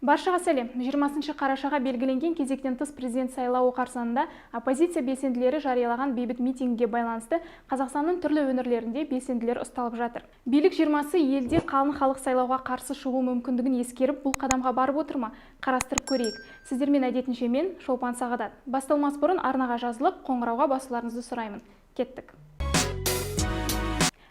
Баршаға сәлем. 20 қарашаға белгіленген кезектен тыс президент сайлауы қарсаңында оппозиция белсенділері жариялаған бейбіт митингіге байланысты Қазақстанның түрлі өңірлерінде белсенділер ұсталып жатыр. Билік 20-сы елде қалың халық сайлауға қарсы шығу мүмкіндігін ескеріп, бұл қадамға барып отыр ма? Қарастырып көрейік. Сіздермен әдетінше мен Шолпан Сағадат. Басталмас бұрын арнаға жазылып, қоңырауға басуларыңызды сұраймын. Кеттік.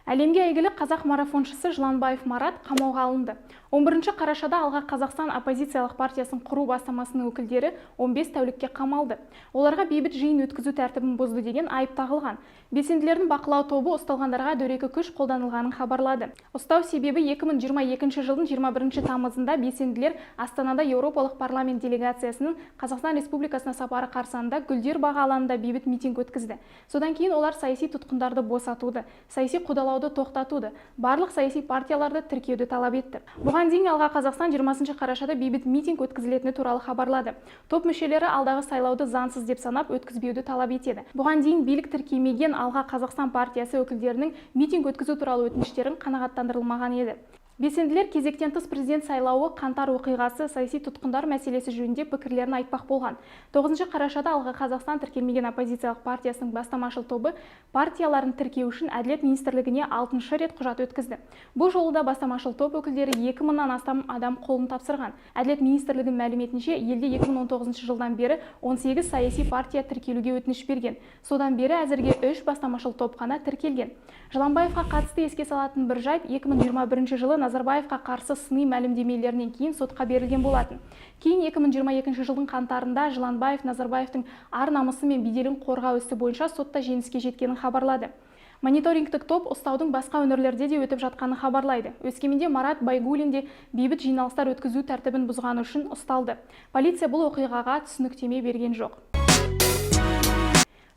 Әлемге әйгілі қазақ марафоншысы Жыланбаев Марат қамауға алынды. 11 қарашада Алға Қазақстан оппозициялық партиясын құру бастамасының өкілдері 15 тәулікке қамалды. Оларға бейбіт жиын өткізу тәртібін бұзды деген айып тағылған. Белсенділердің бақылау тобы ұсталғандарға дөрекі күш қолданылғанын хабарлады. Ұстау себебі 2022 жылдың 21 тамызында белсенділер Астанада Еуропалық парламент делегациясының Қазақстан Республикасына сапары қарсаңында Гүлдер бағы алаңында бейбіт митинг өткізді. Содан кейін олар саяси тұтқындарды босатуды, саяси қудалауды тоқтатуды, барлық саяси партияларды тіркеуді талап етті. Бұған дейін Алға Қазақстан 20 қарашада бейбіт митинг өткізілетіні туралы хабарлады. Топ мүшелері алдағы сайлауды заңсыз деп санап өткізбеуді талап етеді. Бұған дейін билік тіркемеген Алға Қазақстан партиясы өкілдерінің митинг өткізу туралы өтініштерін қанағаттандырылмаған еді. Белсенділер кезектен тыс президент сайлауы, қаңтар оқиғасы, саяси тұтқындар мәселесі жөнінде пікірлерін айтпақ болған. 9 қарашада Алға Қазақстан тіркелмеген оппозициялық партиясының бастамашыл тобы партияларын тіркеу үшін Әділет министрлігіне 6-шы рет құжат өткізді. Бұл жолы да бастамашыл топ өкілдері 2000-нан астам адам қолын тапсырған. Әділет министрлігінің мәліметінше, елде 2019 жылдан бері 18 саяси партия тіркелуге өтініш берген. Содан бері әзірге 3 бастамашыл топ қана тіркелген. Жыланбаевқа қатысты еске салатын бір жайт, 2021 жылы Назарбаевқа қарсы сыни мәлімдемелерінен кейін сотқа берілген болатын. Кейін 2022 жылдың қаңтарында Жыланбаев Назарбаевтың ар-намысы мен беделін қорғау ісі бойынша сотта жеңіске жеткенін хабарлады. Мониторингтік топ ұстаудың басқа өңірлерде де өтіп жатқанын хабарлайды. Өскеменде Марат Байгулин де бейбіт жиналыстар өткізу тәртібін бұзғаны үшін ұсталды. Полиция бұл оқиғаға түсініктеме берген жоқ.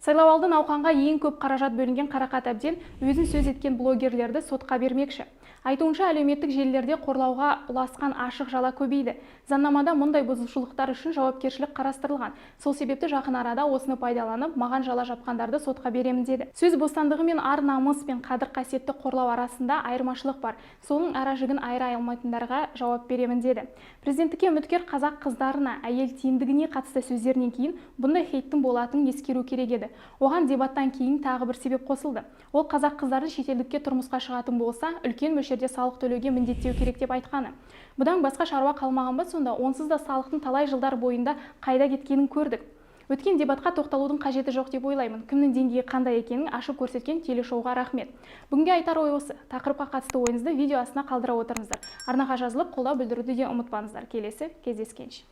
Сайлауалды науқанға ең көп қаражат бөлінген Қарақат Әбден өзін сөз еткен блогерлерді сотқа бермекші. Айтуынша, әлеуметтік желілерде қорлауға ұласқан ашық жала көбейді. Заңнамада мұндай бұзушылықтар үшін жауапкершілік қарастырылған. Сол себепті жақын арада осыны пайдаланып, маған жала жапқандарды сотқа беремін деді. Сөз бостандығы мен ар-намыс пен қадір-қасиетті қорлау арасында айырмашылық бар. Соның ара-жігін айыра алмайтындарға жауап беремін деді. Президенттікке үміткер қазақ қыздарына әйел теңдігіне қатысты сөздерінен кейін бұндай хейттің болатынын ескеру керек еді. Оған дебаттан кейін тағы бір себеп қосылды. Ол қазақ қыздары шетелдікке тұрмысқа шығатын болса, үлкен мөлшерде салық төлеуге міндеттеу керек деп айтқаны. Бұдан басқа шаруа қалмаған ба сонда, онсыз да салықтың талай жылдар бойында қайда кеткенін көрдік. Өткен дебатқа тоқталудың қажеті жоқ деп ойлаймын. Кімнің деңгейі қандай екенін ашып көрсеткен телешоуға рахмет. Бүгінге айтар ой осы. Тақырыпқа қатысты ойыңызды видео астына қалдыра отырыңыздар. Арнаға жазылып, қолдау білдіруді де ұмытпаңыздар. Келесі кездескенше.